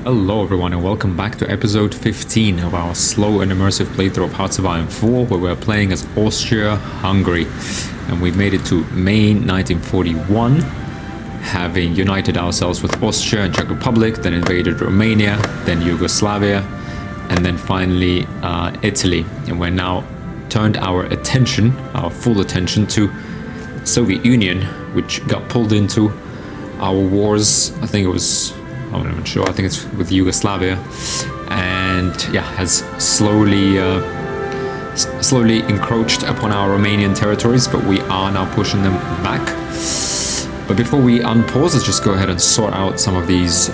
Hello everyone and welcome back to episode 15 of our slow and immersive playthrough of Hearts of Iron 4, where we're playing as Austria-Hungary. And we made it to May 1941, having united ourselves with Austria and Czech Republic, then invaded Romania, then Yugoslavia, and then finally Italy. And we're now turned our attention, our full attention, to Soviet Union, which got pulled into our wars. I think it was, I'm not sure, I think it's with Yugoslavia, and yeah, has slowly encroached upon our Romanian territories, but we are now pushing them back. But before we unpause, let's just go ahead and sort out some of these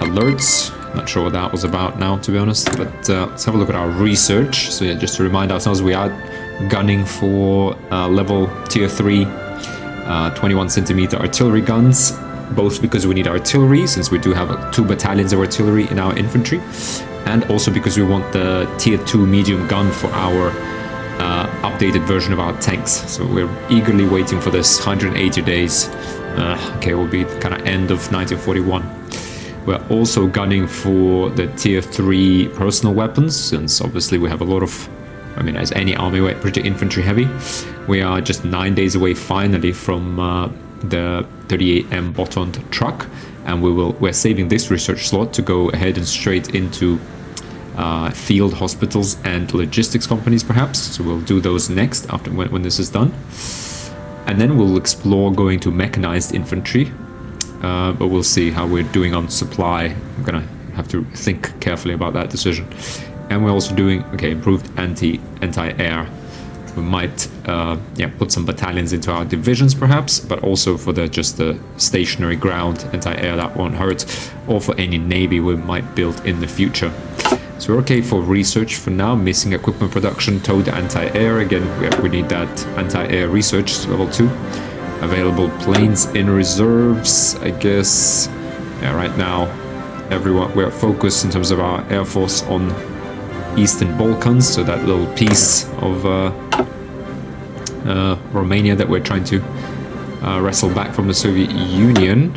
alerts. Not sure what that was about now, to be honest, but let's have a look at our research. So yeah, just to remind ourselves, we are gunning for level tier 3 21 centimeter artillery guns, both because we need artillery, since we do have 2 battalions of artillery in our infantry, and also because we want the tier 2 medium gun for our updated version of our tanks. So we're eagerly waiting for this. 180 days. Okay, will be kind of end of 1941. We're also gunning for the tier 3 personal weapons, since obviously we have a lot of, I mean, as any army, we're pretty infantry heavy. We are just 9 days away finally from the 38M Botond truck, and we're saving this research slot to go ahead and straight into field hospitals and logistics companies, perhaps. So we'll do those next after when this is done, and then we'll explore going to mechanized infantry. But we'll see how we're doing on supply. I'm gonna have to think carefully about that decision. And we're also doing, okay, improved anti-air. We might put some battalions into our divisions perhaps, but also for just the stationary ground anti-air, that won't hurt, or for any navy we might build in the future. So we're okay for research for now. Missing equipment production, towed anti-air. Again, we need that anti-air research level 2. Available planes in reserves, I guess. Yeah, right now everyone, we're focused in terms of our air force on Eastern Balkans, so that little piece of Romania that we're trying to wrestle back from the Soviet Union.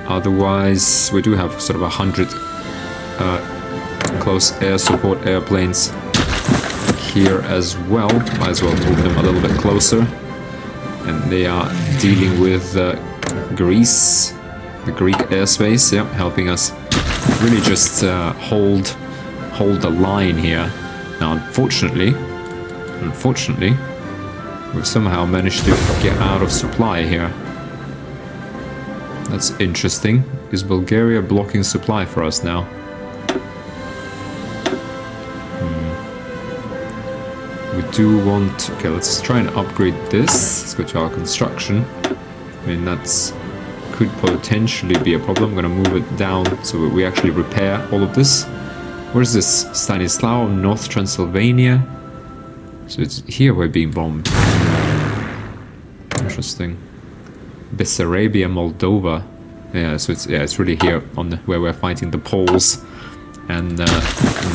Otherwise, we do have sort of 100 close air support airplanes here as well. Might as well move them a little bit closer. And they are dealing with Greece, the Greek airspace, yeah, helping us really just hold the line here. Now, unfortunately, we've somehow managed to get out of supply here. That's interesting. Is Bulgaria blocking supply for us now? We do want... Okay, let's try and upgrade this. Let's go to our construction. I mean, that's could potentially be a problem. I'm going to move it down so we actually repair all of this. Where's this? Stanislav, North Transylvania. So it's here we're being bombed. Interesting. Bessarabia, Moldova. Yeah, so it's really here on where we're fighting the Poles and the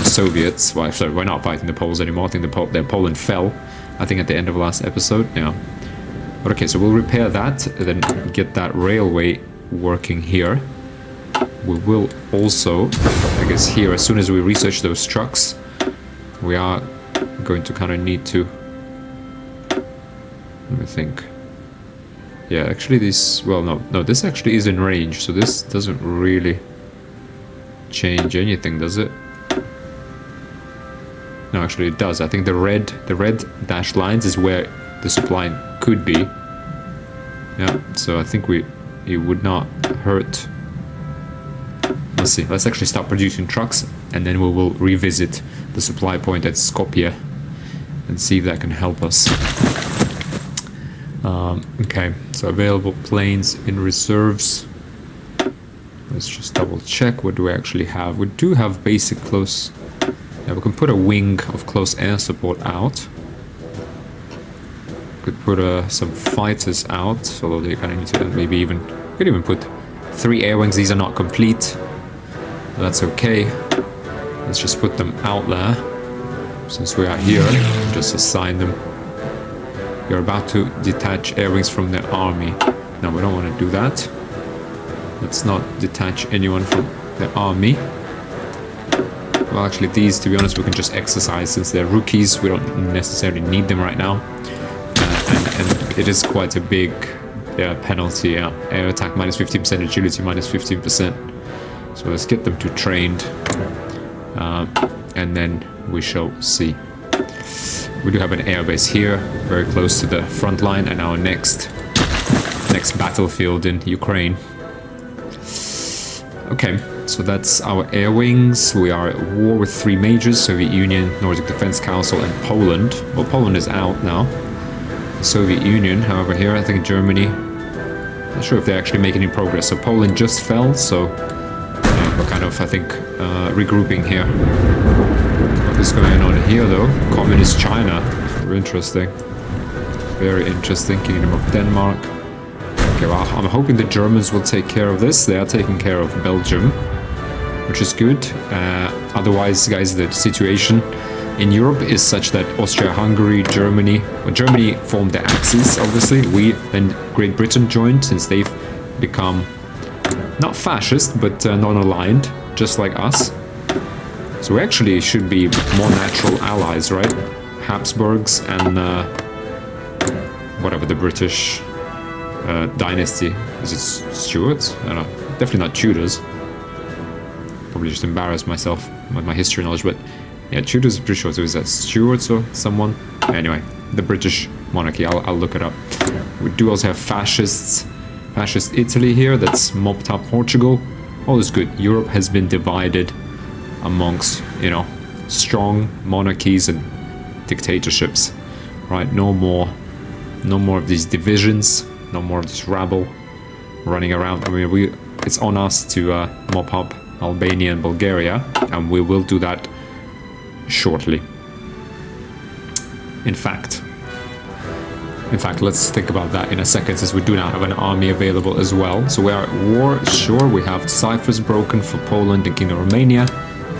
Soviets. Well, sorry, we're not fighting the Poles anymore. I think Poland fell, I think, at the end of the last episode. Yeah. But okay, so we'll repair that and then get that railway working here. We will also, I guess, here, as soon as we research those trucks, we are going to kind of need to, let me think. Yeah, actually this, well, no, this actually is in range, so this doesn't really change anything, does it? No, actually it does. I think the red dashed lines is where the supply could be. Yeah, so I think it would not hurt. Let's see, let's actually start producing trucks, and then we will revisit the supply point at Skopje and see if that can help us. Okay, so available planes in reserves. Let's just double check. What do we actually have? We do have basic close... Yeah, we can put a wing of close air support out. Could put some fighters out, although they kind of need to maybe even... We could even put 3 air wings. These are not complete. That's okay. Let's just put them out there. Since we are here, just assign them. You're about to detach air wings from the army. No, we don't want to do that. Let's not detach anyone from the army. Well, actually, these, to be honest, we can just exercise since they're rookies. We don't necessarily need them right now. And it is quite a big penalty. Air attack minus 15%, agility minus 15%. So let's get them to trained. And then we shall see. We do have an airbase here, very close to the front line, and our next battlefield in Ukraine. Okay, so that's our air wings. We are at war with 3 majors: Soviet Union, Nordic Defense Council, and Poland. Well, Poland is out now. Soviet Union, however, here, I think Germany. Not sure if they actually make any progress. So Poland just fell, so yeah, we're kind of, I think, regrouping here. What is going on here, though? Communist China. Very interesting. Very interesting. Kingdom of Denmark. Okay, well, I'm hoping the Germans will take care of this. They are taking care of Belgium, which is good. Otherwise, guys, the situation in Europe is such that Austria, Hungary, Germany... Well, Germany formed the Axis, obviously. We and Great Britain joined, since they've become not fascist, but non-aligned, just like us. So we actually should be more natural allies, right? Habsburgs and whatever the British dynasty. Is it Stuarts? I don't know. Definitely not Tudors. Probably just embarrassed myself with my history knowledge, but yeah, Tudors, pretty sure. So is that Stuarts or someone? Anyway, the British monarchy. I'll look it up. We do also have fascists. Fascist Italy here. That's mopped up Portugal. All is good. Europe has been divided amongst, you know, strong monarchies and dictatorships, right? No more of these divisions, no more of this rabble running around. I mean, it's on us to mop up Albania and Bulgaria, and we will do that shortly. In fact, let's think about that in a second, since we do now have an army available as well. So we are at war, sure. We have ciphers broken for Poland and Kingdom of Romania,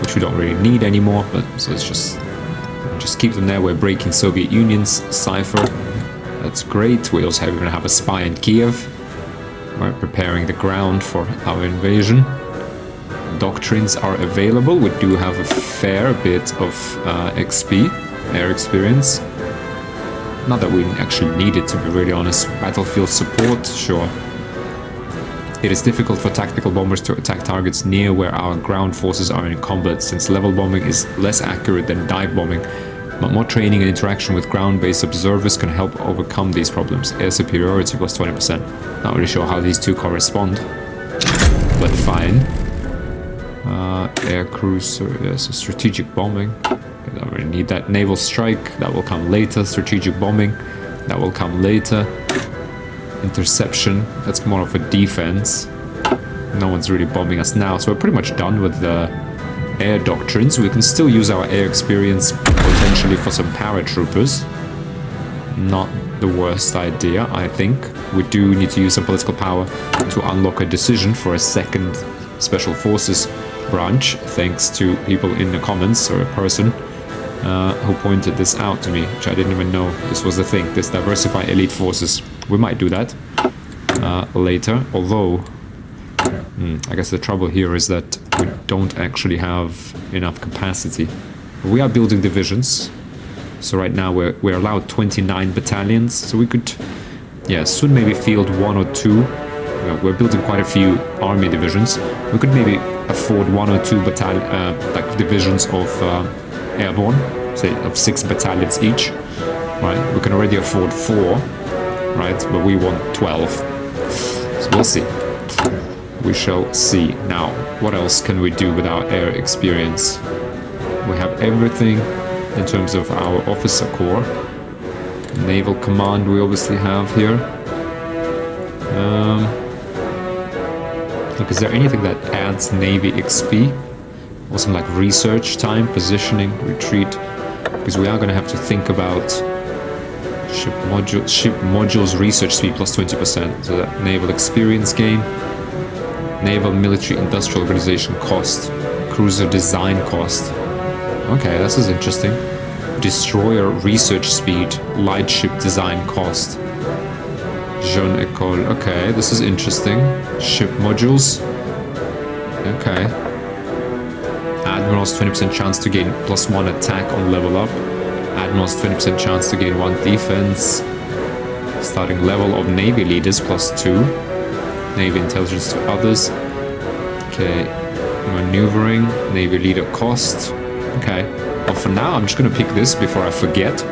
which we don't really need anymore, but so it's just keep them there. We're breaking Soviet Union's cipher. That's great. We also even have a spy in Kiev. We're preparing the ground for our invasion. Doctrines are available. We do have a fair bit of XP, air experience. Not that we actually need it, to be really honest. Battlefield support, sure. It is difficult for tactical bombers to attack targets near where our ground forces are in combat, since level bombing is less accurate than dive bombing. But more training and interaction with ground-based observers can help overcome these problems. Air superiority plus 20%. Not really sure how these two correspond, but fine. Air cruiser, yes, strategic bombing. I don't really need that. Naval strike, that will come later. Strategic bombing, that will come later. Interception, that's more of a defense. No one's really bombing us now, so we're pretty much done with the air doctrines. We can still use our air experience potentially for some paratroopers. Not the worst idea, I think. We do need to use some political power to unlock a decision for a second special forces branch, thanks to people in the comments, or a person who pointed this out to me, which I didn't even know this was the thing, this diversify elite forces. We might do that later, although I guess the trouble here is that we don't actually have enough capacity. We are building divisions, so right now we're allowed 29 battalions, so we could, yeah, soon maybe field 1 or 2. We're building quite a few army divisions. We could maybe afford 1 or 2 like divisions of airborne, say of 6 battalions each, right? We can already afford 4, right? But we want 12, so we'll see. We shall see. Now, what else can we do with our air experience? We have everything in terms of our officer corps. Naval command we obviously have here. Look, is there anything that adds Navy XP? Or some like research time, positioning, retreat? Because we are going to have to think about ship modules research speed plus 20%. So that naval experience gain. Naval military industrial organization cost. Cruiser design cost. Okay, this is interesting. Destroyer research speed, light ship design cost. Jeune École. Okay, this is interesting. Ship modules. Okay. Admirals 20% chance to gain +1 attack on level up. Admirals 20% chance to gain 1 defense. Starting level of Navy leaders +2. Navy intelligence to others. Okay. Maneuvering. Navy leader cost. Okay. Well, for now, I'm just going to pick this before I forget.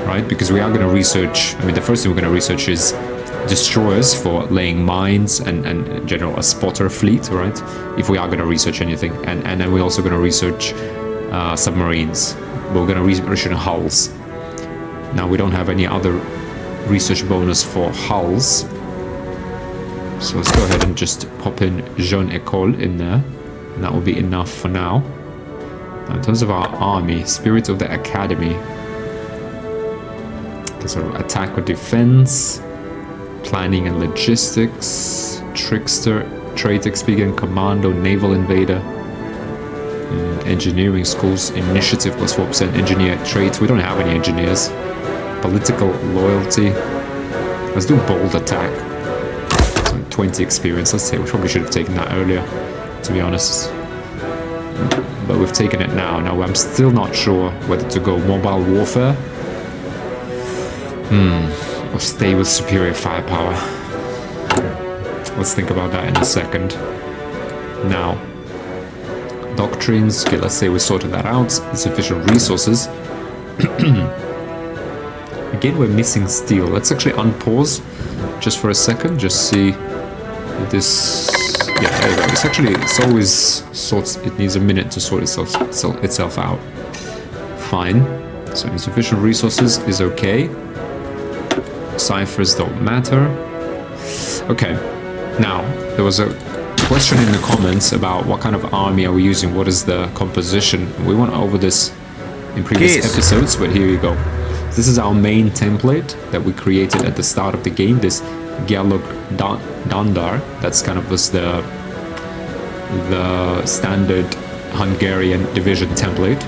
Right? Because we are going to research. I mean, the first thing we're going to research is destroyers for laying mines and in general a spotter fleet, right? If we are going to research anything. And then we're also going to research submarines. We're going to research hulls. Now, we don't have any other research bonus for hulls. So let's go ahead and just pop in Jeune École in there. And that will be enough for now. Now, in terms of our army, Spirit of the Academy. Okay, so attack or defense. Planning and logistics, trickster, trade expedient, commando, naval invader, engineering schools, initiative +4%, engineer traits. We don't have any engineers. Political loyalty. Let's do bold attack. So 20 experience. Let's say we probably should have taken that earlier, to be honest. But we've taken it now. Now I'm still not sure whether to go mobile warfare. Or stay with superior firepower. Let's think about that in a second. Now, doctrines. Okay, let's say we sorted that out. Insufficient resources. Again, we're missing steel. Let's actually unpause just for a second. Just see if this. Yeah, there you go. It's actually, it's always sorts. It needs a minute to sort itself out. Fine. So insufficient resources is okay. Ciphers don't matter. Okay, now there was a question in the comments about what kind of army are we using, what is the composition. We went over this in previous episodes, but here you go. This is our main template that we created at the start of the game, this Gyalog Dandar. That's kind of was the standard Hungarian division template,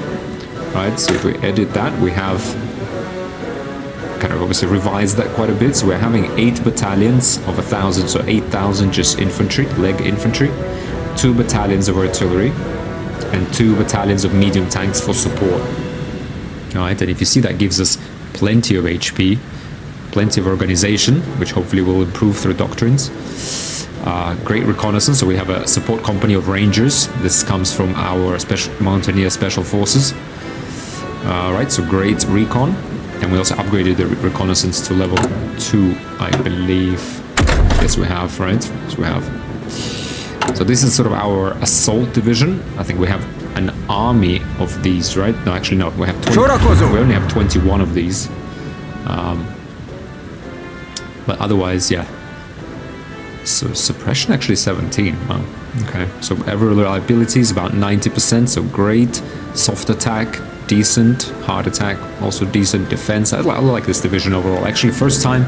right? So if we edit that, we have kind of obviously revised that quite a bit. So we're having 8 battalions of 1,000, so 8,000 just infantry, leg infantry, 2 battalions of artillery, and 2 battalions of medium tanks for support. Alright, and if you see, that gives us plenty of HP, plenty of organization, which hopefully will improve through doctrines. Great reconnaissance, so we have a support company of rangers. This comes from our Mountaineer Special Forces. Right, so great recon. And we also upgraded the reconnaissance to level 2, I believe. Yes, we have, right? Yes, we have. So this is sort of our assault division. I think we have an army of these, right? No, actually, no. We have 20, we only have 21 of these. But otherwise, yeah. So suppression actually 17. Wow. Okay. So every reliability is about 90%. So great. Soft attack. Decent. Hard attack, also decent. Defense, I like this division overall. Actually, first time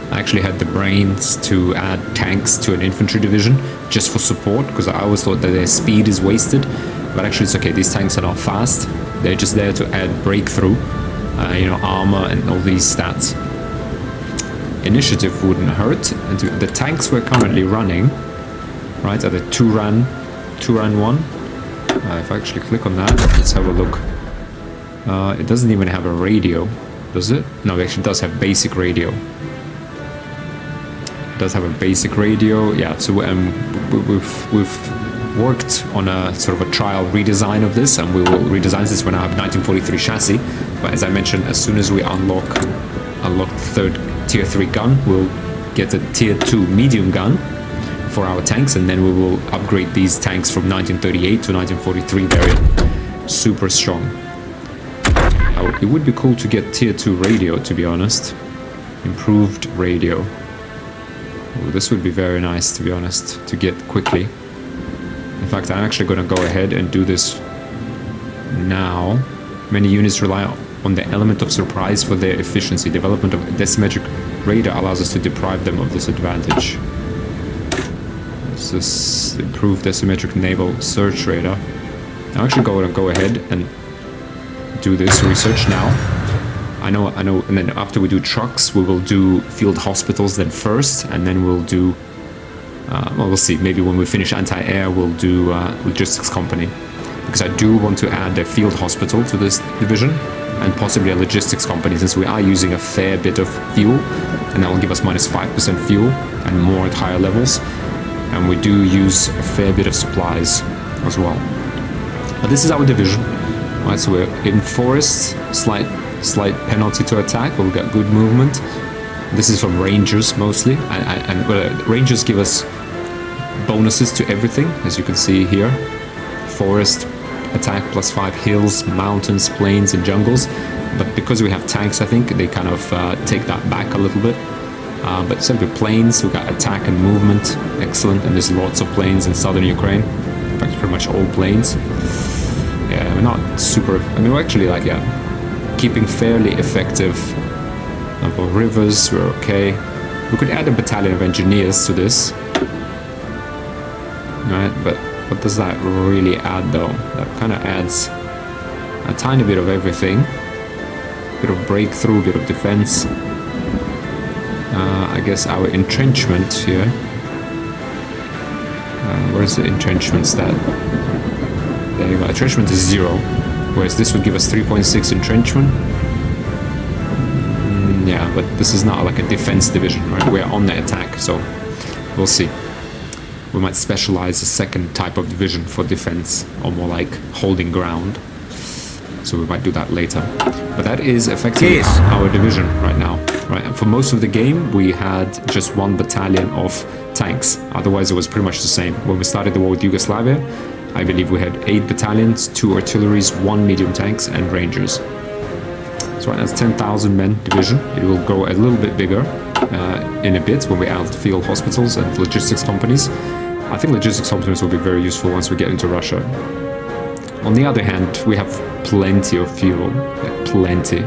I actually had the brains to add tanks to an infantry division just for support, because I always thought that their speed is wasted, but actually it's okay. These tanks are not fast, they're just there to add breakthrough, you know, armor and all these stats. Initiative wouldn't hurt. And the tanks we're currently running, right, are the 2-ran 1. If I actually click on that, let's have a look. It doesn't even have a radio, does it? No, it actually does have basic radio. It does have a basic radio, yeah. So we've worked on a sort of a trial redesign of this, and we will redesign this when I have 1943 chassis. But as I mentioned, as soon as we unlock the 3rd tier 3 gun, we'll get a tier 2 medium gun for our tanks, and then we will upgrade these tanks from 1938 to 1943 variant. Super strong. It would be cool to get tier 2 radio, to be honest. Improved radio. Ooh, this would be very nice, to be honest, to get quickly. In fact, I'm actually going to go ahead and do this now. Many units rely on the element of surprise for their efficiency. Development of decimetric radar allows us to deprive them of this advantage. This is improved decimetric naval search radar. I'm actually going to go ahead and do this research now. I know, and then after we do trucks, we will do field hospitals then first, and then we'll do, well, we'll see, maybe when we finish anti-air, we'll do logistics company. Because I do want to add a field hospital to this division, and possibly a logistics company, since we are using a fair bit of fuel, and that will give us minus 5% fuel, and more at higher levels. And we do use a fair bit of supplies as well. But this is our division. Right, so we're in forest, slight penalty to attack, but we've got good movement. This is from rangers mostly, and rangers give us bonuses to everything, as you can see here. Forest, attack +5, hills, mountains, plains, and jungles. But because we have tanks, I think, they kind of take that back a little bit. But simply plains, we've got attack and movement, excellent, and there's lots of plains in southern Ukraine. In fact, pretty much all plains. Yeah, we're not super, I mean, we're actually like, yeah, keeping fairly effective number of rivers, we're okay. We could add a battalion of engineers to this. Right, but what does that really add though? That kind of adds a tiny bit of everything. Bit of breakthrough, bit of defense. I guess our entrenchment here. Where's the entrenchment stat? There you go. Entrenchment is 0, whereas this would give us 3.6 entrenchment. Yeah, but this is not like a defense division, right? We're on the attack, so we'll see. We might specialize a second type of division for defense, or more like holding ground. So we might do that later. But that is effectively our division right now. Right, and for most of the game, we had just 1 battalion of tanks. Otherwise, it was pretty much the same. When we started the war with Yugoslavia, I believe we had 8 battalions, 2 artilleries, 1 medium tanks, and rangers. So right now it's 10,000 men division. It will grow a little bit bigger in a bit when we add field hospitals and logistics companies. I think logistics companies will be very useful once we get into Russia. On the other hand, we have plenty of fuel, like plenty.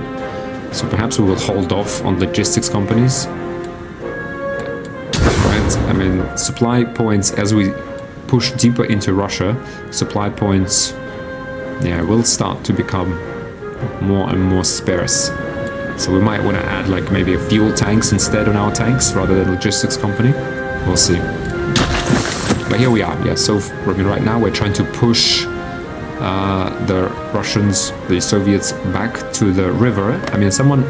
So perhaps we will hold off on logistics companies. Right, I mean, supply points, as we push deeper into Russia, supply points, yeah, will start to become more and more sparse. So we might want to add like maybe a fuel tanks instead on our tanks rather than logistics company. We'll see. But here we are, yeah, so I mean, right now we're trying to push the Russians, the Soviets, back to the river. I mean, someone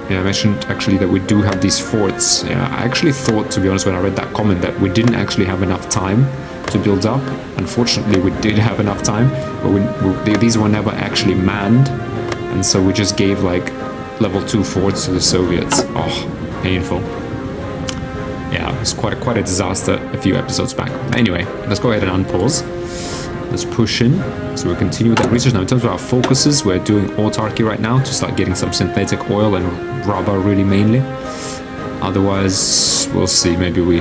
mentioned actually that we do have these forts. Yeah, I actually thought, to be honest, when I read that comment, that we didn't actually have enough time to build up. Unfortunately, we did have enough time, but these were never actually manned, and so we just gave like level 2 forts to the Soviets. Oh, painful. Yeah, it was quite a disaster a few episodes back. Anyway, let's go ahead and unpause. Let's push in. So we continue with that research. Now, in terms of our focuses, we're doing autarky right now to start getting some synthetic oil and rubber, really mainly. Otherwise, we'll see. Maybe we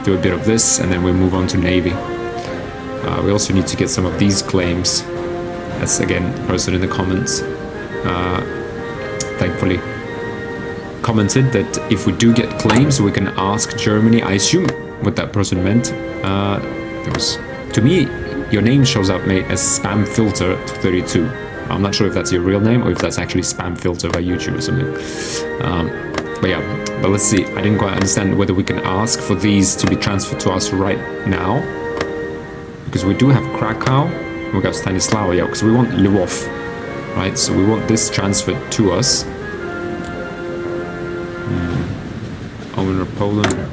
do a bit of this and then we move on to Navy. We also need to get some of these claims. That's again posted in the comments. Thankfully, commented that if we do get claims, we can ask Germany. I assume what that person meant. There was, to me, your name shows up mate as spam filter 32. I'm not sure if that's your real name or if that's actually spam filter by YouTube or something. But yeah, but let's see. I didn't quite understand whether we can ask for these to be transferred to us right now, because we do have Krakow, we got Stanislawa, yeah, because we want Lwów, right? So we want this transferred to us. Owner Poland.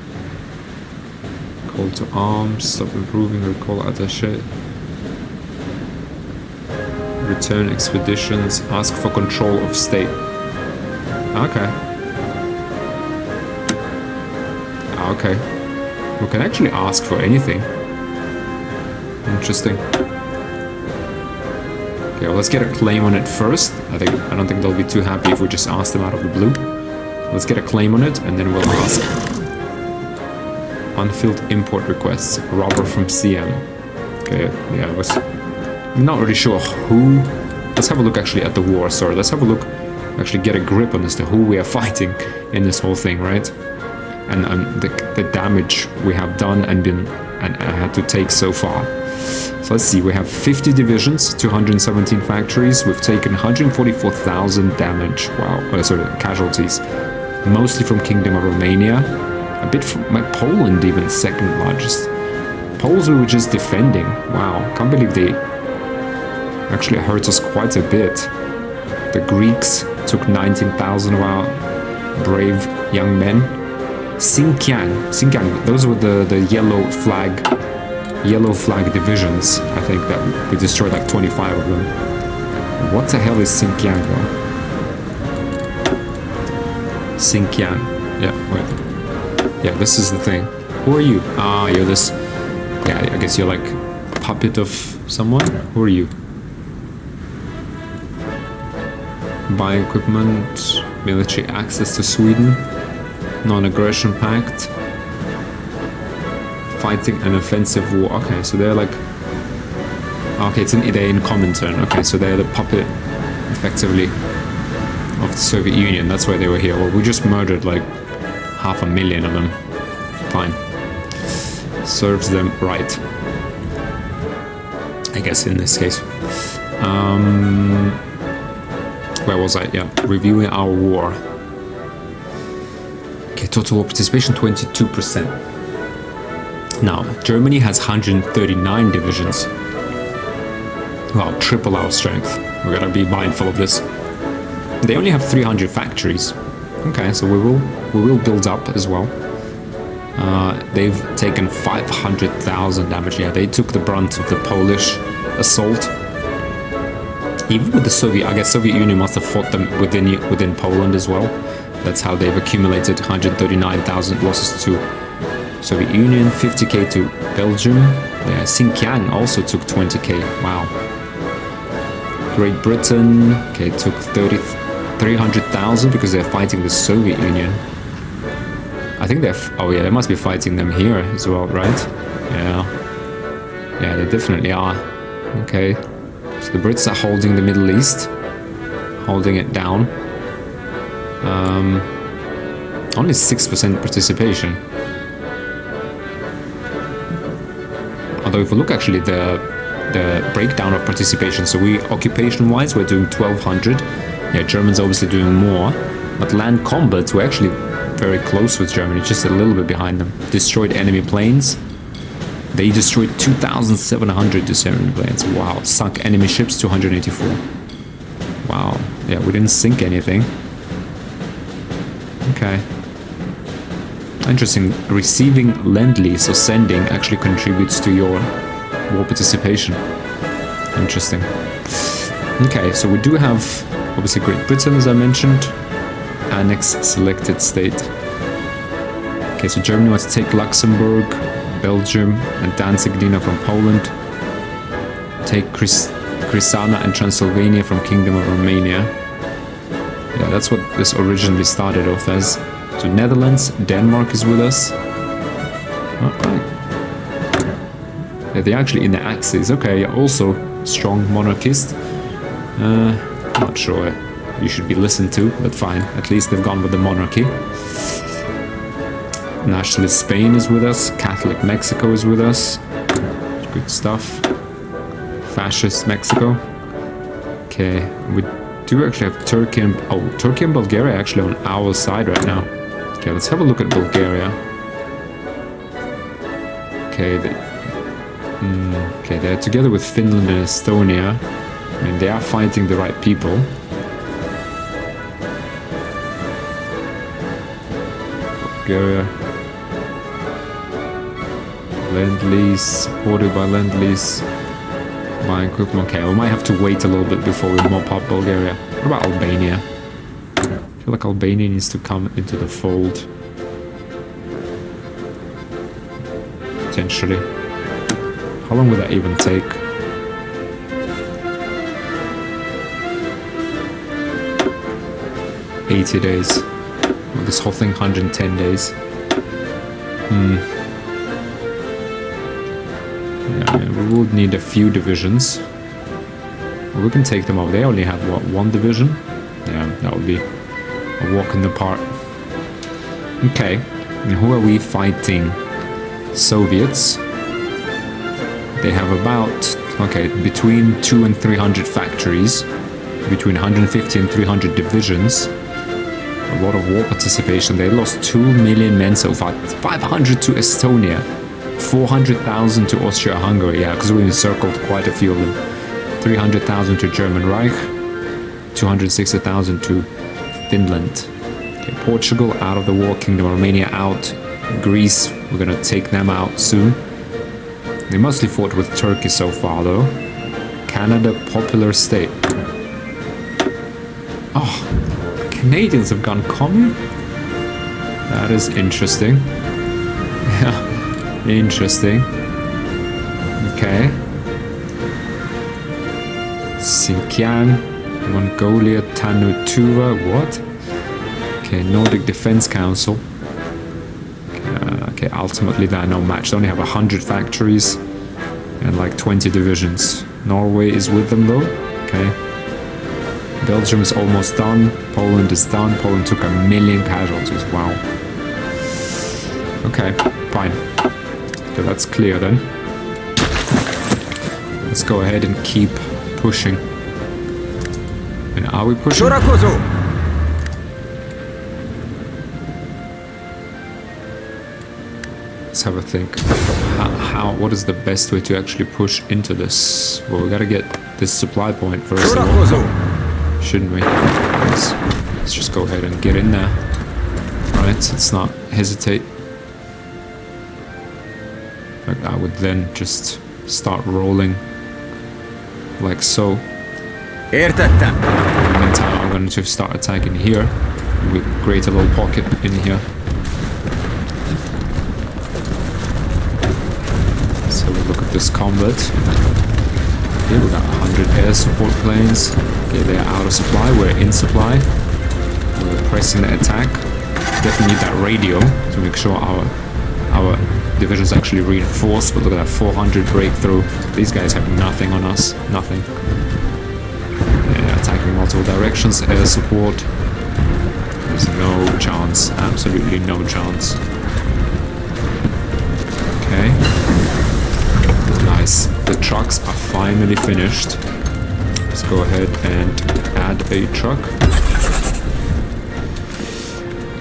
Call to arms, stop improving, recall attaché. Return expeditions, ask for control of state. Okay. Okay. We can actually ask for anything. Interesting. Okay, well, let's get a claim on it first. I don't think they'll be too happy if we just ask them out of the blue. Let's get a claim on it, and then we'll ask. Unfilled import requests. Robber from CM. Okay, yeah, I'm not really sure who. Let's have a look actually at the war. Sorry, let's have a look. Actually, get a grip on as to who we are fighting in this whole thing, right? And the damage we have done and had to take so far. So let's see, we have 50 divisions, 217 factories. We've taken 144,000 damage. Wow, sorry, casualties. Mostly from Kingdom of Romania. A bit from Poland, even second largest. Poles we were just defending. Wow, can't believe they actually hurt us quite a bit. The Greeks took 19,000 of our brave young men. Xinjiang, those were the yellow flag divisions. I think that we destroyed like 25 of them. What the hell is Xinjiang though? Xinjiang. Yeah, wait. Yeah, this is the thing. Who are you? Ah, you're this. Yeah, I guess you're like a puppet of someone. Who are you? Buy equipment, military access to Sweden, non-aggression pact, fighting an offensive war. Okay, so they're like, okay, they're in common turn. Okay, so they're the puppet, effectively, of the Soviet Union. That's why they were here. Well, we just murdered like 500,000 of them. Fine. Serves them right, I guess, in this case. Where was I? Yeah, reviewing our war. Okay, total war participation 22%. Now, Germany has 139 divisions. Wow, triple our strength. We gotta be mindful of this. They only have 300 factories. Okay, so we will build up as well. They've taken 500,000 damage. Yeah, they took the brunt of the Polish assault. Even with the Soviet, I guess Soviet Union must have fought them within Poland as well. That's how they've accumulated 139,000 losses to Soviet Union, 50k to Belgium. Yeah, Xinjiang also took 20k. Wow. Great Britain, okay, took 300,000 because they're fighting the Soviet Union. I think oh yeah, they must be fighting them here as well, right? Yeah. Yeah, they definitely are. Okay. So the Brits are holding the Middle East. Holding it down. Only 6% participation. Although if we look actually the breakdown of participation, so occupation-wise we're doing 1,200. Yeah, Germans obviously doing more. But land combat, we're actually very close with Germany, just a little bit behind them. Destroyed enemy planes. They destroyed 2,700 enemy planes. Wow. Sunk enemy ships, 284. Wow. Yeah, we didn't sink anything. Okay. Interesting. Receiving Lend-Lease or sending actually contributes to your war participation. Interesting. Okay, so we do have, obviously, Great Britain, as I mentioned. Annex selected state. Okay, so Germany wants to take Luxembourg, Belgium, and Danzig-Dina from Poland. Take Crisana and Transylvania from Kingdom of Romania. Yeah, that's what this originally started off as. So Netherlands, Denmark is with us. Alright. Yeah, they're actually in the Axis. Okay, also strong monarchist. Not sure you should be listened to, but fine. At least they've gone with the monarchy. Nationalist Spain is with us. Catholic Mexico is with us. Good stuff. Fascist Mexico. Okay, we do actually have Turkey and... Oh, Turkey and Bulgaria are actually on our side right now. Okay, let's have a look at Bulgaria. Okay, they're together with Finland and Estonia. I mean, they are fighting the right people. Bulgaria. Lend-Lease, supported by Lend-Lease. Buying equipment. Okay, we might have to wait a little bit before we mop up Bulgaria. What about Albania? I feel like Albania needs to come into the fold. Potentially. How long would that even take? $80 days. Well, this whole thing, 110 days. Yeah, we would need a few divisions. Well, we can take them over. They only have, what, one division? Yeah, that would be a walk in the park. Okay, and who are we fighting? Soviets. They have about, okay, between 200 and 300 factories, between 150 and 300 divisions. A lot of war participation. They lost 2 million men so far. 500 to Estonia, 400,000 to Austria-Hungary. Yeah, because we encircled quite a few of them. 300,000 to German Reich, 260,000 to Finland. Okay, Portugal out of the war. Kingdom of Romania out. Greece, we're gonna take them out soon. They mostly fought with Turkey so far, though. Canada, popular state. Oh, Canadians have gone commune? That is interesting. Yeah, interesting. Okay. Xinjiang, Mongolia, Tanutuva, what? Okay, Nordic Defense Council. Okay, ultimately they're no match. They only have 100 factories and like 20 divisions. Norway is with them though. Okay. Belgium is almost done. Poland is done. Poland took 1 million casualties. Wow. Okay, fine. Okay, that's clear then. Let's go ahead and keep pushing. And are we pushing? Let's have a think. What is the best way to actually push into this? Well, we gotta get this supply point first of all, shouldn't we? Let's just go ahead and get in there. Right, let's not hesitate. Like I would then just start rolling like so. In the meantime, I'm going to start attacking here. And we create a little pocket in here. Look at this combat. Here we got 100 air support planes. Okay, they're out of supply. We're in supply. We're pressing the attack. Definitely need that radio to make sure our division's actually reinforced. But look at that 400 breakthrough. These guys have nothing on us. Nothing. Yeah, attacking multiple directions. Air support. There's no chance. Absolutely no chance. Okay. Nice. The trucks are finally finished. Let's go ahead and add a truck.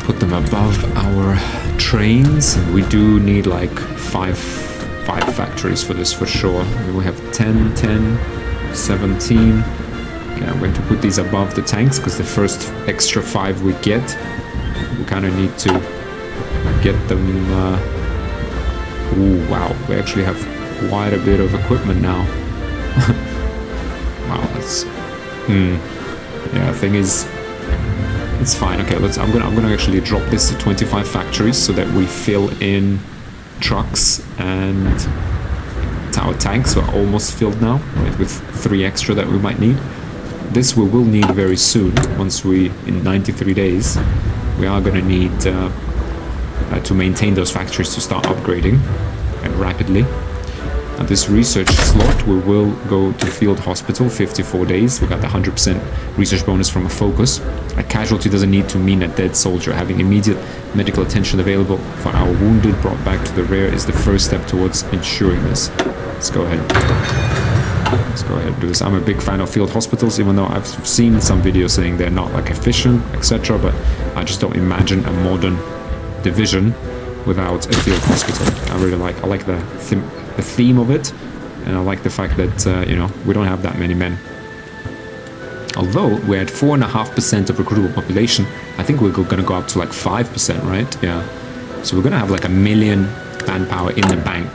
Put them above our trains. We do need like five factories for this for sure. We have 10, 10, 17. Okay, I'm going to put these above the tanks because the first extra 5 we get, we kind of need to get them. Ooh, wow. We actually have quite a bit of equipment now. Wow, that's yeah, the thing is, it's fine. Okay, I'm gonna actually drop this to 25 factories so that we fill in trucks and our tanks are almost filled now, right, with 3 extra that we might need. This we will need very soon. Once we, in 93 days, we are gonna need to maintain those factories to start upgrading rapidly. At this research slot, we will go to field hospital, 54 days. We got the 100% research bonus from a focus. A casualty doesn't need to mean a dead soldier. Having immediate medical attention available for our wounded brought back to the rear is the first step towards ensuring this. Let's go ahead. Let's go ahead and do this. I'm a big fan of field hospitals, even though I've seen some videos saying they're not like efficient, etc. But I just don't imagine a modern division without a field hospital. I like the theme of it, and I like the fact that you know, we don't have that many men. Although we're at 4.5% of recruitable population, I think we're gonna go up to like 5%, right? Yeah. So we're gonna have like 1 million manpower in the bank.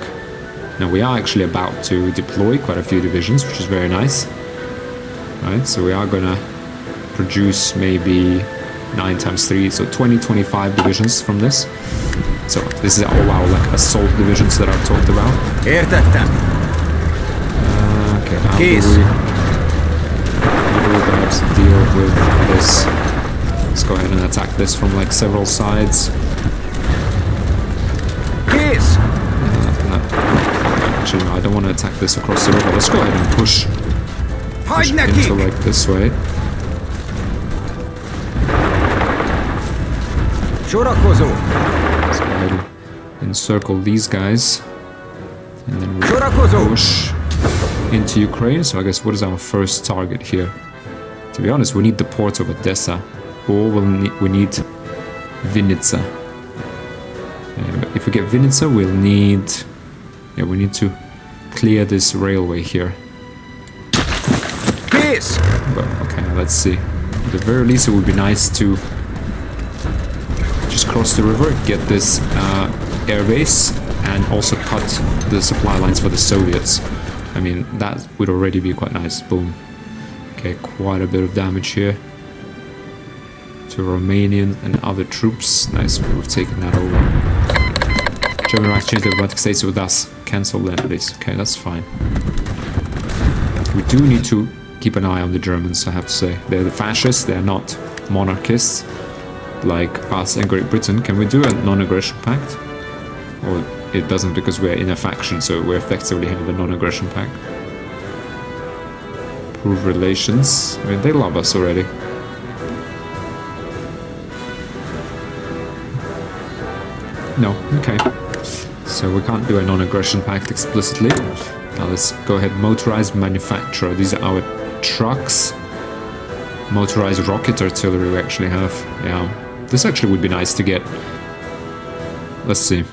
Now we are actually about to deploy quite a few divisions, which is very nice. Right, so we are gonna produce maybe 9 times 3, so 20-25 divisions from this. So this is all our like assault divisions that I've talked about. Okay, how do we perhaps deal with this? Let's go ahead and attack this from like several sides. Actually, no, I don't want to attack this across the river. Let's go ahead and push into like this way. Let's go ahead and encircle these guys. And then we push into Ukraine. So I guess what is our first target here? To be honest, we need the port of Odessa, or we need Vinnytsia. If we get Vinnytsia, we'll need... Yeah, we need to clear this railway here. Peace! But, okay, let's see. At the very least, it would be nice to just cross the river, get this airbase, and also cut the supply lines for the Soviets. I mean, that would already be quite nice. Boom. Okay, quite a bit of damage here to Romanian and other troops. Nice, we've taken that over. German exchange diplomatic status with us. Cancel land lease. Okay, that's fine. We do need to keep an eye on the Germans, I have to say. They're the fascists, they're not monarchists like us and Great Britain. Can we do a non-aggression pact? Or it doesn't because we're in a faction, so we effectively have a non-aggression pact. Improve relations. I mean, they love us already. No, okay. So we can't do a non-aggression pact explicitly. Now let's go ahead, motorized manufacturer. These are our trucks. Motorized rocket artillery we actually have. Yeah, this actually would be nice to get. Let's see.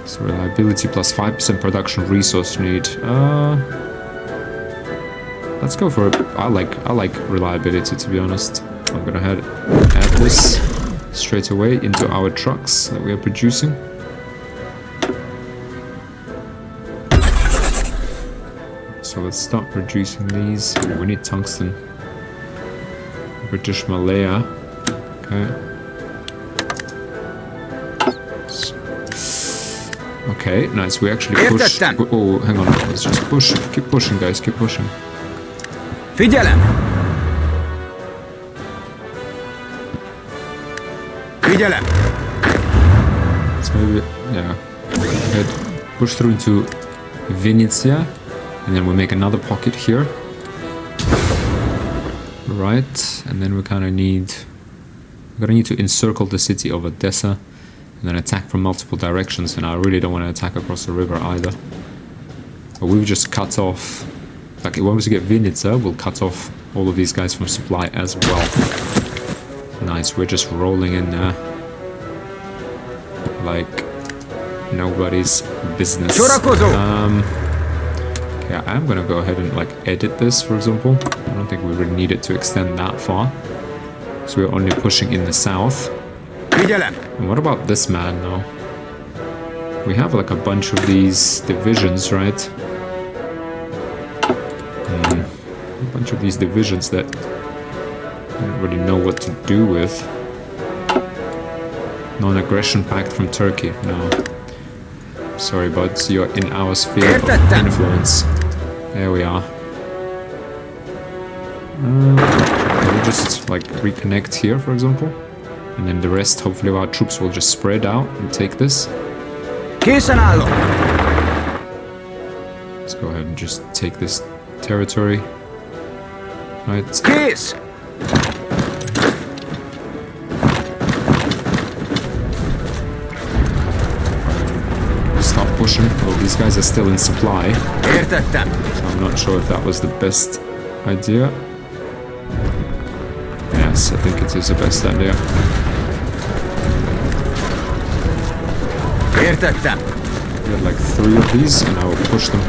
So reliability plus 5% production resource need. Let's go for it. I like reliability, to be honest. I'm gonna add this straight away into our trucks that we are producing. So let's start producing these. We need tungsten. British Malaya. Okay. Okay, nice. We actually push. Oh, hang on. Let's just push. Keep pushing, guys. Keep pushing. Figyelem! Figyelem! Let's maybe, yeah. Go ahead, push through into Vinnytsia, and then we'll make another pocket here. Right, and then we kind of need... We're gonna need to encircle the city of Odessa, and then attack from multiple directions, and I really don't want to attack across the river either. But we've just cut off... Like, once we get Vinnytsia, we'll cut off all of these guys from supply as well. Nice, we're just rolling in there. Like, nobody's business. Okay, I'm gonna go ahead and, like, edit this, for example. I don't think we really need it to extend that far. So we're only pushing in the south. And what about this man, now? We have, like, a bunch of these divisions, right? A bunch of these divisions that I don't really know what to do with. Non-aggression pact from Turkey. No. Sorry, buds, you're in our sphere of influence. There we are. We'll just, like, reconnect here, for example. And then the rest, hopefully, of our troops will just spread out and take this. Let's go ahead and just take this territory. Right. Peace! Stop pushing. Oh, these guys are still in supply. So I'm not sure if that was the best idea. Yes, I think it is the best idea. We had like 3 of these, and I will push them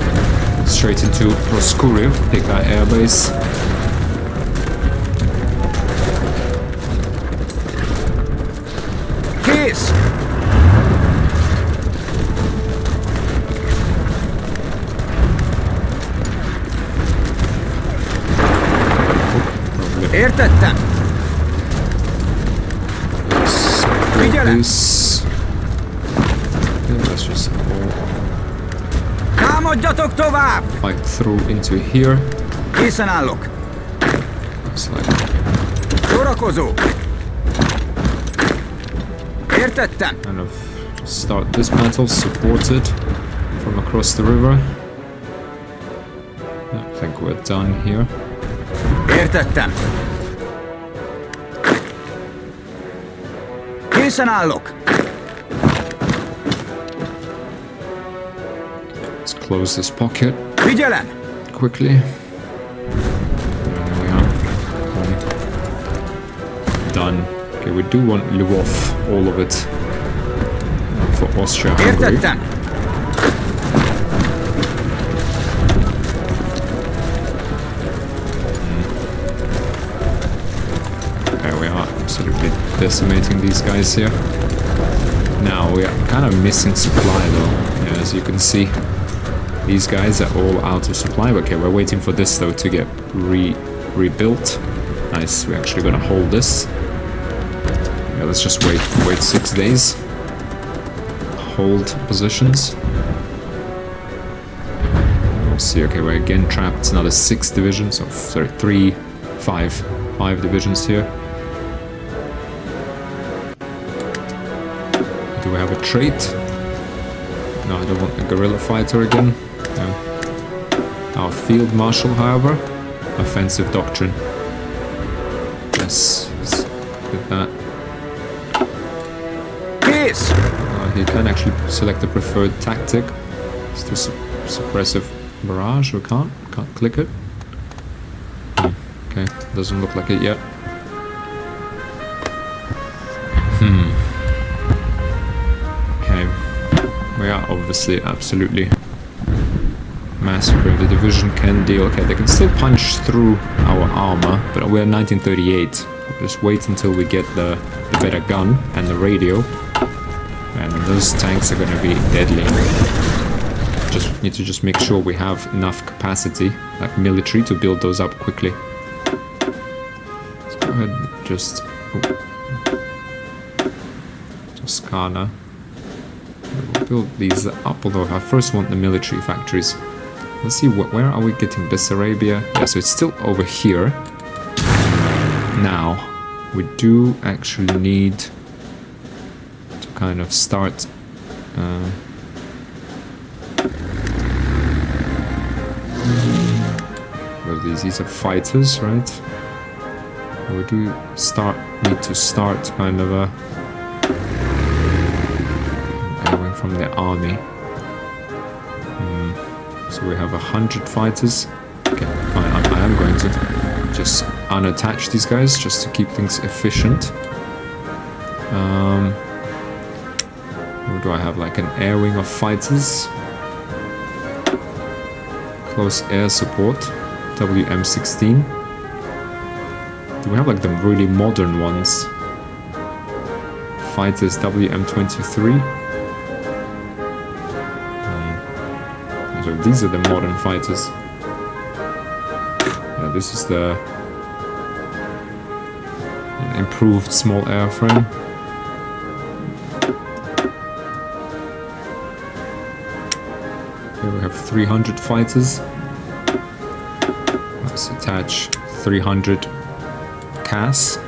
straight into Proskuria, take that airbase. Peace! Értettem! Figyelem! Let's just Támadjatok tovább! like through into here. Készen állok! It's like Sorakozó! Értettem! kind of start this battle, support it from across the river. I think we're done here. Értettem! Készen állok! close this pocket Figyelem! quickly. There we are. Done. Okay, we do want Lvov, all of it, for Austria-Hungary. Értettem! There we are, absolutely decimating these guys here. Now we are kind of missing supply though, yeah, as you can see. These guys are all out of supply. Okay, we're waiting for this though to get rebuilt. Nice, we're actually gonna hold this. Yeah, let's just wait 6 days. Hold positions. We'll see, okay, we're again trapped another 6 divisions, oh, sorry, 5 divisions here. Do we have a trait? No, I don't want a guerrilla fighter again. No. Our field marshal, however, offensive doctrine. Yes, let's get that. Kész! He can actually select the preferred tactic. It's the suppressive barrage. We can't click it. Okay, doesn't look like it yet. Okay, we are obviously absolutely massacring. The division can deal. Okay, they can still punch through our armor, but we're 1938. Just wait until we get the better gun and the radio, and those tanks are going to be deadly. Just need to just make sure we have enough capacity, like military, to build those up quickly. Let's go ahead and just Toscana. We'll build these up, although I first want the military factories. Let's see, where are we getting Bessarabia? Yeah, so it's still over here. Now, we do actually need to kind of start well, these are fighters, right? We do need to start kind of going from the army. So we have 100 fighters. Okay, fine. I am going to just unattach these guys just to keep things efficient. What do I have? Like an air wing of fighters. Close air support. WM16. Do we have like the really modern ones? Fighters WM23. So these are the modern fighters. Yeah, this is the improved small airframe. Here we have 300 fighters. Let's attach 300 CAS.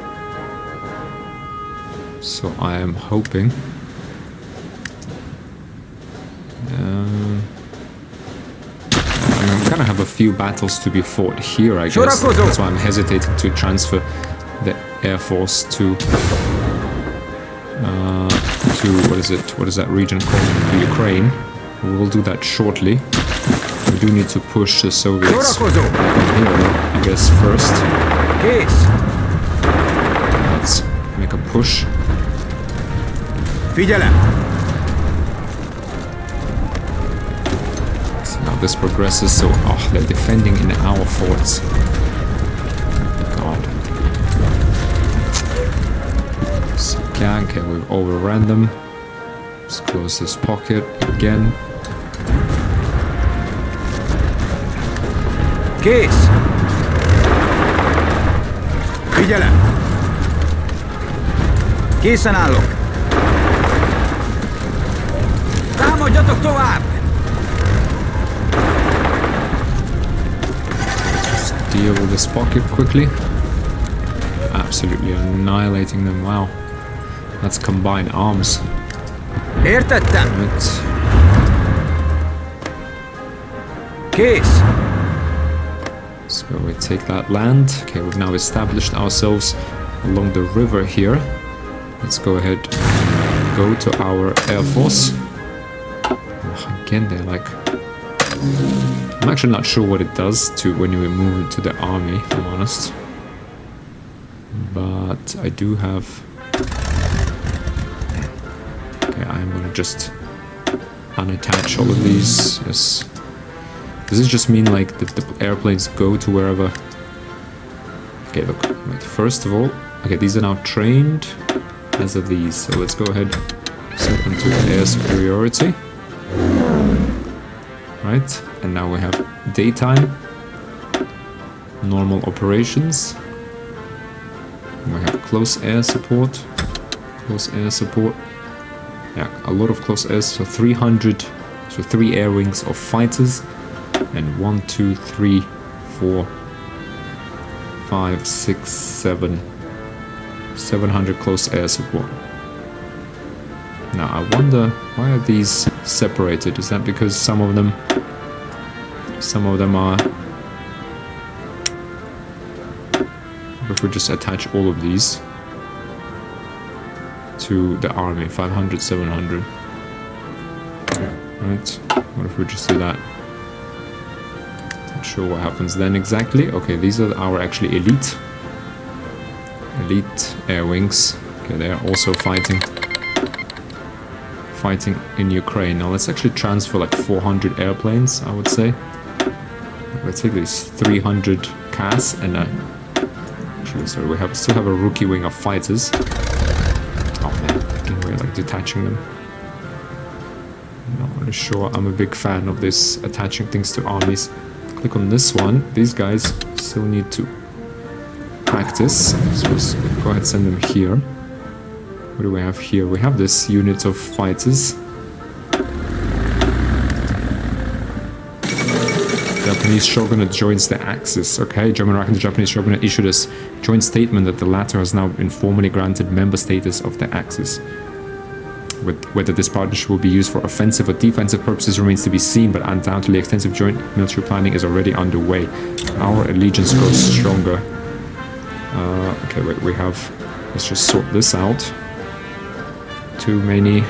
So I am hoping I'm gonna have a few battles to be fought here, I guess. That's why I'm hesitating to transfer the air force to what is that region called? To Ukraine. We will do that shortly. We do need to push the Soviets here, I guess, first. Let's make a push. Figyelem! This progresses, so they're defending in our forts. God. Okay, we've overran them. Let's close this pocket again. Kész! Figyelem! Készen állok! Támadjatok tovább! Deal with this pocket quickly. Absolutely annihilating them. Wow. Let's combine arms. Értettem! Right. Kész! So we take that land. Okay, we've now established ourselves along the river here. Let's go ahead, go to our air force. Again, they're like I'm actually not sure what it does to when you move into the army, if I'm honest. But I do have... Okay, I'm gonna just unattach all of these. Yes. Does this just mean like the airplanes go to wherever? Okay, look. Right, first of all, okay, these are now trained, as are these. So let's go ahead, set them to air superiority. Right, and now we have daytime, normal operations. We have close air support. Yeah, a lot of close air, so 300, so 3 air wings of fighters, and 1, 2, 3, 4, 5, 6, 7, 700 close air support. Now I wonder, why are these separated? Is that because some of them are... If we just attach all of these to the army, 500, 700. Right, what if we just do that? Not sure what happens then exactly. Okay, these are our actually elite air wings. Okay, they are also fighting in Ukraine. Now let's actually transfer like 400 airplanes, I would say. Let's take these 300 CAS and actually, sorry, we still have a rookie wing of fighters. Oh man, we're like detaching them. Not really sure. I'm a big fan of this, attaching things to armies. Click on this one. These guys still need to practice. So let's go ahead and send them here. What do we have here? We have this unit of fighters. Japanese shogunate joins the Axis. Okay, German Reich and the Japanese shogunate issued a joint statement that the latter has now been formally granted member status of the Axis. Whether this partnership will be used for offensive or defensive purposes remains to be seen, but undoubtedly extensive joint military planning is already underway. Our allegiance grows stronger. Okay, wait, we have... Let's just sort this out. Too many.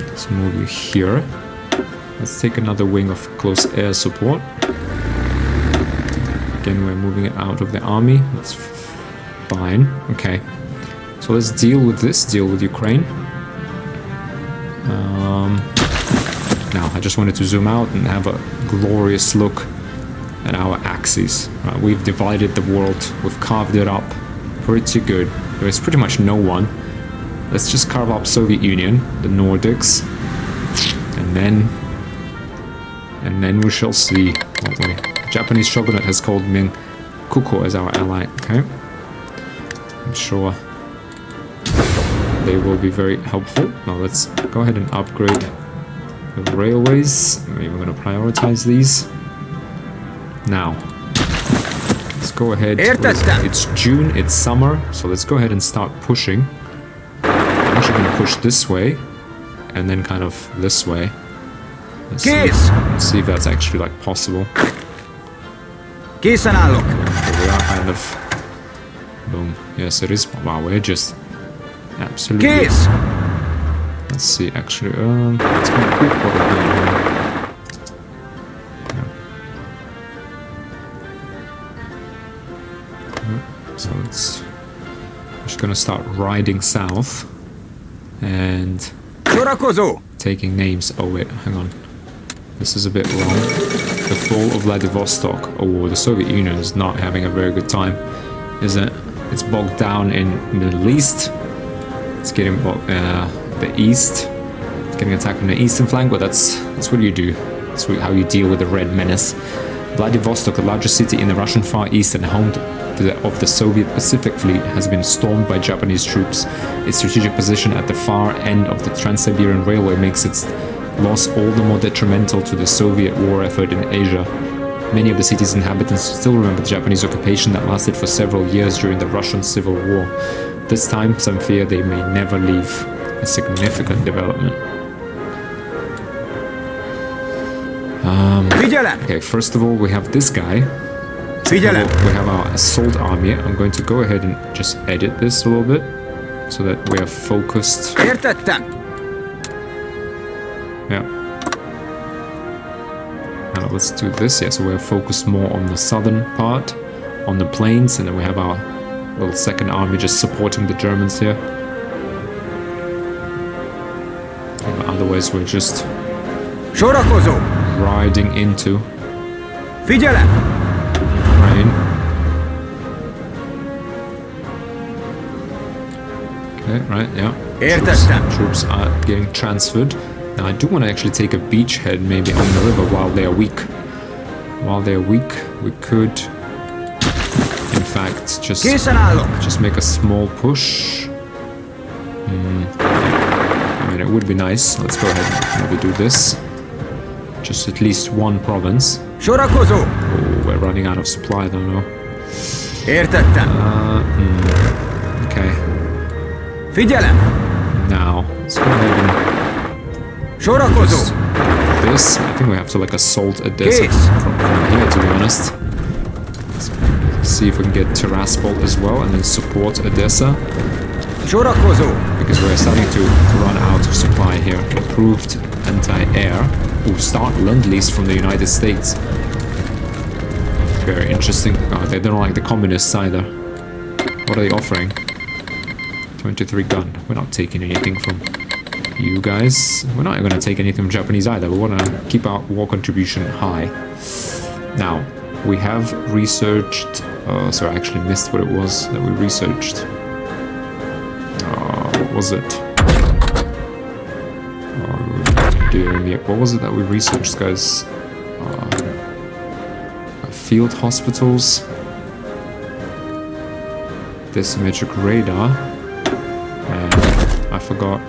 Let's move you here. Let's take another wing of close air support. Again, we're moving it out of the army. That's fine. Okay. So let's deal with this. Deal with Ukraine. Now, I just wanted to zoom out and have a glorious look at our axes. We've divided the world. We've carved it up pretty good. There is pretty much no one. Let's just carve up Soviet Union, the Nordics, and then we shall see. The Japanese shogunate has called Minkuko as our ally. Okay, I'm sure they will be very helpful. Now let's go ahead and upgrade the railways. Maybe we're going to prioritize these. Now, let's go ahead. It's June, it's summer, so let's go ahead and start pushing. I'm actually going to push this way, and then kind of this way. Let's see if that's actually like possible. Okay, we are kind of... Boom. Yes, it is. Wow, we're just... Absolutely. Let's see, actually, it's kind of cool probably. So I'm just gonna start riding south and taking names. Oh wait, hang on. This is a bit wrong. The fall of Vladivostok. Oh, the Soviet Union is not having a very good time, is it? It's bogged down in the Middle East. It's getting the east. It's getting attacked on the eastern flank, but that's what you do. That's how you deal with the Red Menace. Vladivostok, the largest city in the Russian Far East and home of the Soviet Pacific Fleet, has been stormed by Japanese troops. Its strategic position at the far end of the Trans-Siberian Railway makes its loss all the more detrimental to the Soviet war effort in Asia. Many of the city's inhabitants still remember the Japanese occupation that lasted for several years during the Russian Civil War. This time, some fear they may never leave. A significant development. Okay, first of all, we have this guy. We have our assault army. I'm going to go ahead and just edit this a little bit so that we are focused. Yeah. Now let's do this. Yeah, so we're focused more on the southern part, on the plains, and then we have our little second army just supporting the Germans here. But otherwise we're just Sorakozó! riding into Figyelem! Ukraine. Okay, right, yeah. Értettem. Troops are getting transferred. Now I do want to actually take a beachhead maybe on the river while they are weak. While they are weak, we could in fact Készen állok! just make a small push. I mean, it would be nice. Let's go ahead and maybe do this. Just at least one province. Sorakozó! Oh, we're running out of supply though, no? Értettem. Okay. Figyelem! Now, let's go ahead and Sorakozó! this. I think we have to like assault Odessa Yes. from here, to be honest. Let's see if we can get Tiraspol as well and then support Odessa. Sorakozó! Because we're starting to run out of supply here. Improved anti-air. Ooh, start Lend-Lease from the United States. Very interesting. Oh, they don't like the communists either. What are they offering? 23 gun. We're not taking anything from you guys. We're not going to take anything from Japanese either. We want to keep our war contribution high. Now, we have researched... sorry, I actually missed what it was that we researched. What was it? Dear me. What was it that we researched, guys? Field hospitals. Decimetric radar. And I forgot.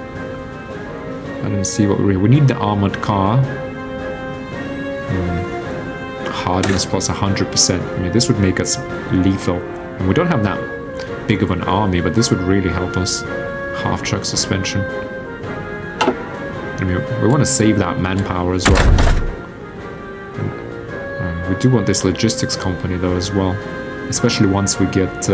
I didn't see what we need the armored car. Hardness plus 100%. I mean, this would make us lethal. And we don't have that big of an army, but this would really help us. Half-track suspension. I mean, we want to save that manpower as well. We do want this logistics company though as well. Especially once we get...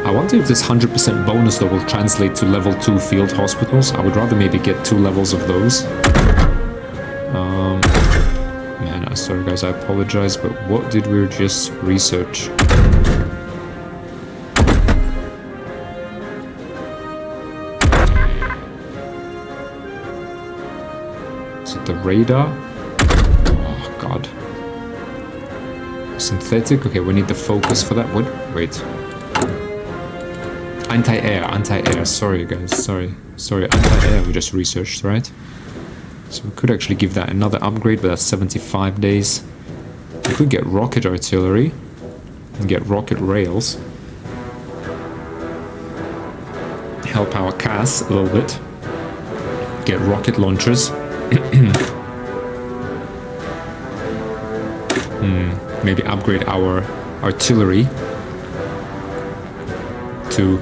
I wonder if this 100% bonus though will translate to level 2 field hospitals. I would rather maybe get 2 levels of those. Man, sorry guys, I apologize, but what did we just research? Is it the radar? Oh god. Synthetic? Okay, we need the focus for that. What? Wait. Anti-air, sorry guys, sorry, anti-air we just researched, right? So we could actually give that another upgrade, but that's 75 days. We could get rocket artillery and get rocket rails. Help our CAS a little bit. Get rocket launchers. Maybe upgrade our artillery to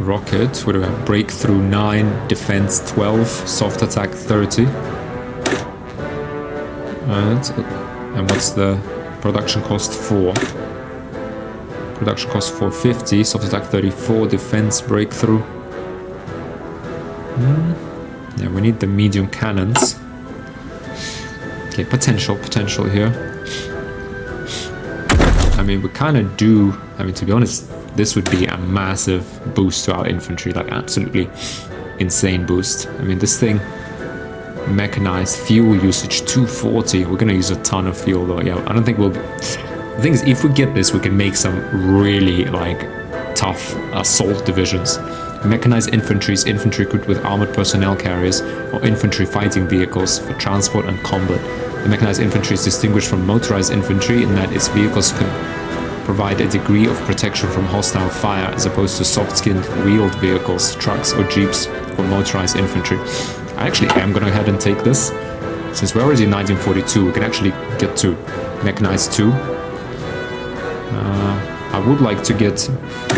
rocket. What do we have? Breakthrough 9, defense 12, soft attack 30. And what's the production cost for? Production cost 450, soft attack 34, defense breakthrough. Yeah, we need the medium cannons. Okay, potential here. I mean, we kind of do. I mean, to be honest, this would be a massive boost to our infantry, like absolutely insane boost. I mean, this thing, mechanized fuel usage 240. We're gonna use a ton of fuel though. Yeah, I don't think we'll. The thing is, if we get this, we can make some really like tough assault divisions. Mechanized infantry is infantry equipped with armored personnel carriers or infantry fighting vehicles for transport and combat. The mechanized infantry is distinguished from motorized infantry in that its vehicles can provide a degree of protection from hostile fire as opposed to soft-skinned wheeled vehicles, trucks or jeeps for motorized infantry. I actually am going to go ahead and take this. Since we're already in 1942, we can actually get to mechanized 2. I would like to get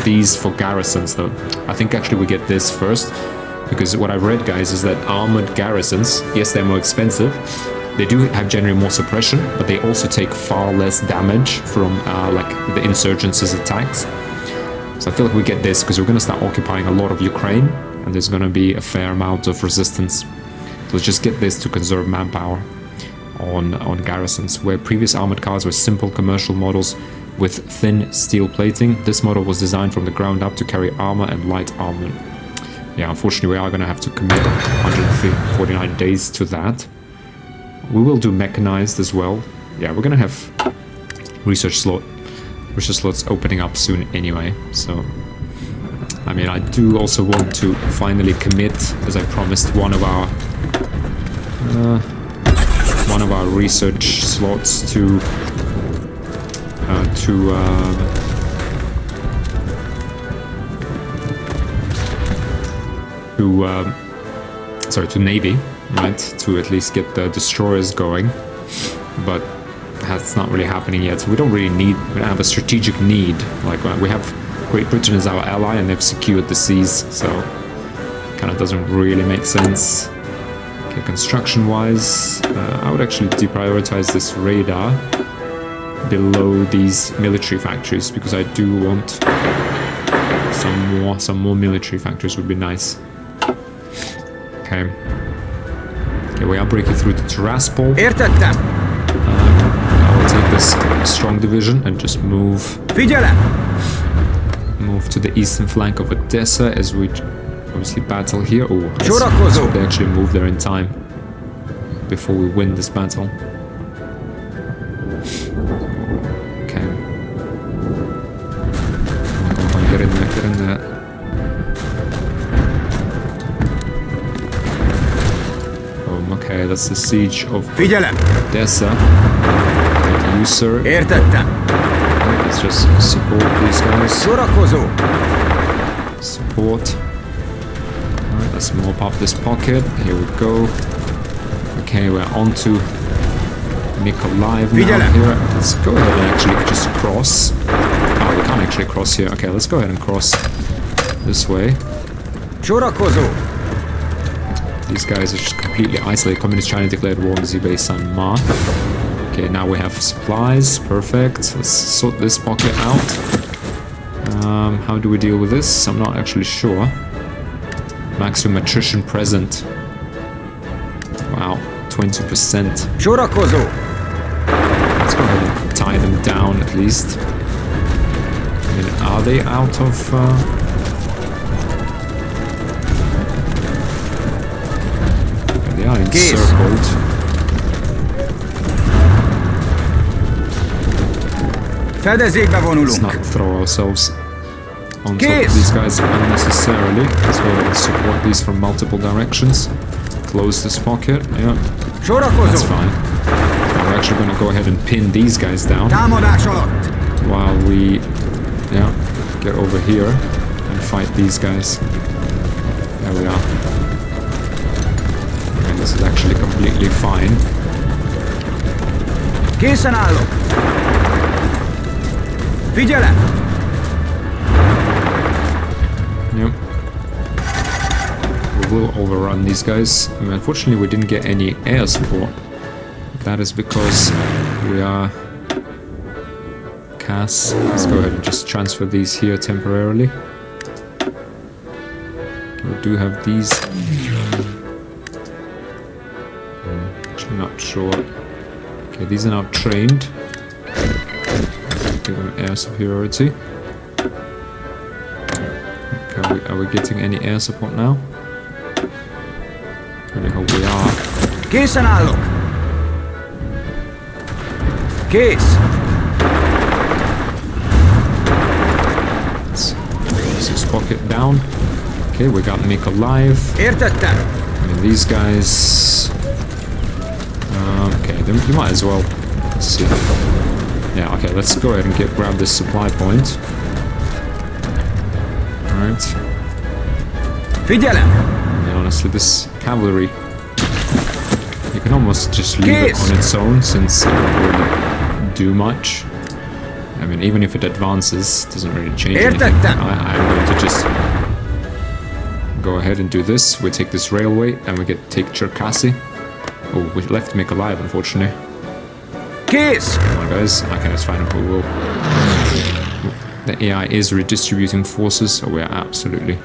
these for garrisons though. I think actually we get this first, because what I've read, guys, is that armored garrisons, yes, they're more expensive, they do have generally more suppression, but they also take far less damage from like the insurgents' attacks. So I feel like we get this because we're going to start occupying a lot of Ukraine, and there's gonna be a fair amount of resistance. Let's just get this to conserve manpower on garrisons. Where previous armored cars were simple commercial models with thin steel plating, this model was designed from the ground up to carry armor and light armament. Yeah, unfortunately we are gonna have to commit 149 days to that. We will do mechanized as well. Yeah, we're gonna have research slots opening up soon anyway, so I mean, I do also want to finally commit, as I promised, one of our research slots to Navy, right? To at least get the destroyers going, but that's not really happening yet. So we don't really have a strategic need. Like we have Great Britain as our ally, and they've secured the seas, so kind of doesn't really make sense. Okay, construction-wise, I would actually deprioritize this radar below these military factories, because I do want some more military factories would be nice. Okay. Okay, we are breaking through to Tiraspol. I will take this strong division and just move to the eastern flank of Odessa as we obviously battle here. Oh, let's hope they actually move there in time before we win this battle. Okay. Come on, get in there, get in there. Okay, that's the siege of Odessa. Thank you, sir. Let's just support these guys. Support. Alright, let's mop up this pocket. Here we go. Okay, we're on to Mykolaiv now here. Let's go ahead and actually just cross. Oh, we can't actually cross here. Okay, let's go ahead and cross this way. These guys are just completely isolated. Communist China declared war on the Zhubei San Ma. Okay, now we have supplies. Perfect. Let's sort this pocket out. How do we deal with this? I'm not actually sure. Maximum attrition present. Wow, 20%. Let's go ahead and tie them down at least. I mean, are they out of... They are encircled. Let's not throw ourselves on top of these guys unnecessarily. Let's go ahead and support these from multiple directions. Close this pocket. Yeah, that's fine. We're actually going to go ahead and pin these guys down while we get over here and fight these guys. There we are. And this is actually completely fine. Yep. We will overrun these guys. I mean, unfortunately, we didn't get any air support. That is because we are CAS. Let's go ahead and just transfer these here temporarily. We do have these. Actually, not sure. Okay, these are now trained. Give them air superiority. Okay, are we getting any air support now? I hope we are. Let's close this pocket down. Okay, we got Mykolaiv. I mean, these guys... okay, then you might as well... Let's see. Yeah, okay, let's go ahead and grab this supply point. Alright. I mean, honestly, this cavalry... You can almost just leave it on its own, since it won't really do much. I mean, even if it advances, it doesn't really change anything. I'm going to just go ahead and do this. We take this railway, and we take Cherkasy. Oh, we left Mykolaiv, unfortunately. Come on, guys. Okay, that's fine. We will. The AI is redistributing forces, so we are absolutely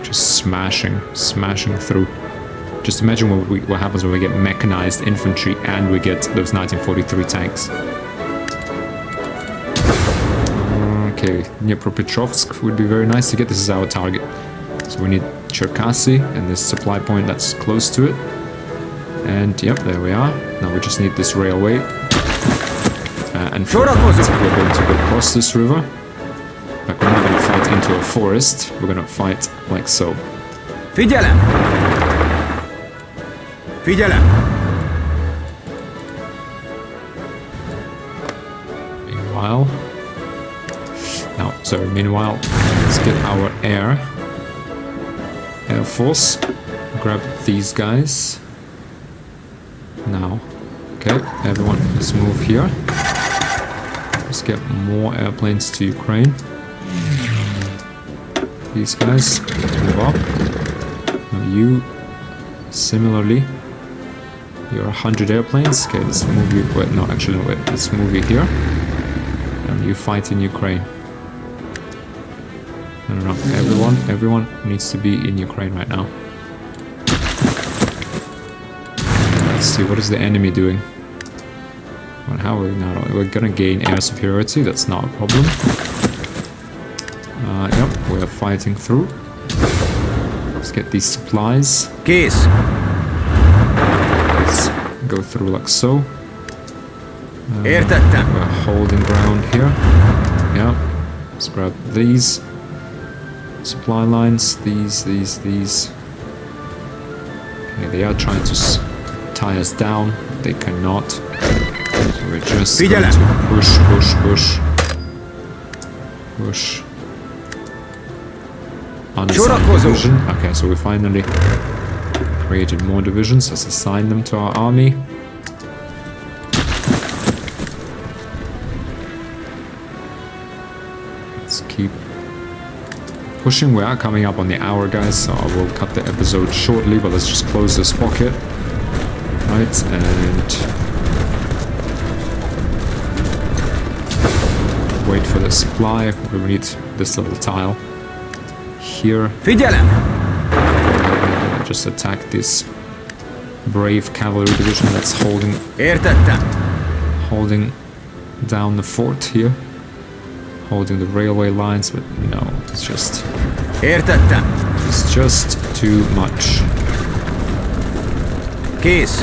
Just smashing through. Just imagine what happens when we get mechanized infantry and we get those 1943 tanks. Okay, Dnipropetrovsk would be very nice to get. This is our target. So we need Cherkasy and this supply point that's close to it. And yep, there we are. Now we just need this railway. And for that, we're going to go across this river. Like, we're not going to fight into a forest. We're going to fight like so. Figyelem! Figyelem! Meanwhile, let's get our air force. Grab these guys. Now, okay, everyone, let's move here. Let's get more airplanes to Ukraine. These guys, let's move up. Now you, similarly, you're 100 airplanes. Okay, let's move you. Wait, no, actually, wait. Let's move you here. And you fight in Ukraine. No. Everyone needs to be in Ukraine right now. Let's see, what is the enemy doing? Well, how are we now? We're gonna gain air superiority. That's not a problem. Yep, we're fighting through. Let's get these supplies. Kész. Let's go through like so. Értettem. We're holding ground here. Yeah. Let's grab these supply lines. These. Okay, they are trying to tie us down. They cannot. So we're just going to push. Unassigned division. Okay, so we finally created more divisions. Let's assign them to our army. Let's keep pushing. We are coming up on the hour, guys, so I will cut the episode shortly, but let's just close this pocket. Right, and wait for the supply. We need this little tile here. Figyelem! Just attack this brave cavalry division that's holding down the fort here, holding the railway lines, but no, it's just too much. Kész.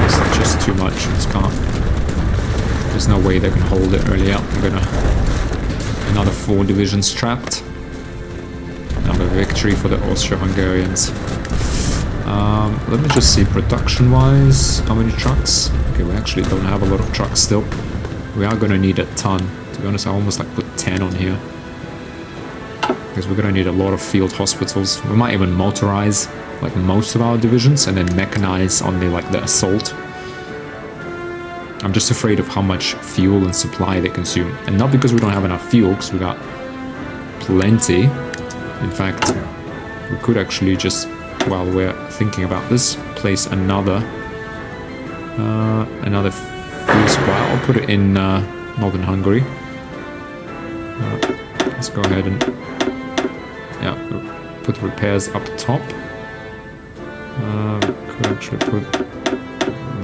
It's just too much. There's no way they can hold it early up. Another 4 divisions trapped. Another victory for the Austro-Hungarians. Let me just see production-wise, how many trucks? Okay, we actually don't have a lot of trucks still. We are gonna need a ton. To be honest, I almost like put 10 on here. Because we're gonna need a lot of field hospitals. We might even motorize like most of our divisions and then mechanize on the assault. I'm just afraid of how much fuel and supply they consume. And not because we don't have enough fuel, because we got plenty. In fact, we could actually just, while we're thinking about this, place another fuel supply. I'll put it in northern Hungary. Let's go ahead and put repairs up top. Could actually put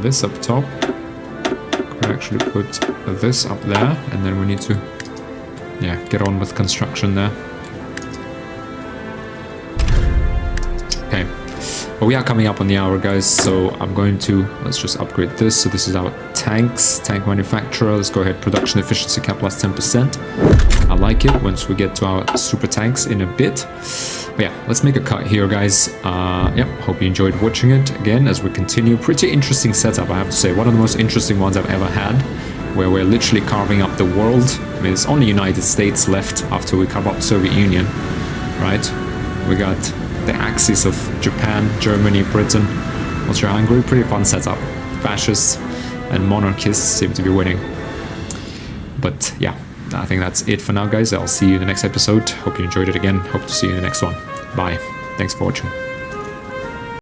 this up top. Could actually put this up there, and then we need to get on with construction there. Okay, but we are coming up on the hour, guys, so I'm going to, let's just upgrade this. So this is our tank manufacturer. Let's go ahead, production efficiency cap plus 10%. I like it once we get to our super tanks in a bit. But yeah, let's make a cut here, guys. Hope you enjoyed watching it again as we continue. Pretty interesting setup, I have to say. One of the most interesting ones I've ever had, where we're literally carving up the world. I mean, it's only United States left after we carve up Soviet Union, right? We got the axis of Japan, Germany, Britain, Austria-Hungary. Pretty fun setup. Fascists and monarchists seem to be winning. But yeah, I think that's it for now, guys. I'll see you in the next episode. Hope you enjoyed it again. Hope to see you in the next one. Bye. Thanks for watching.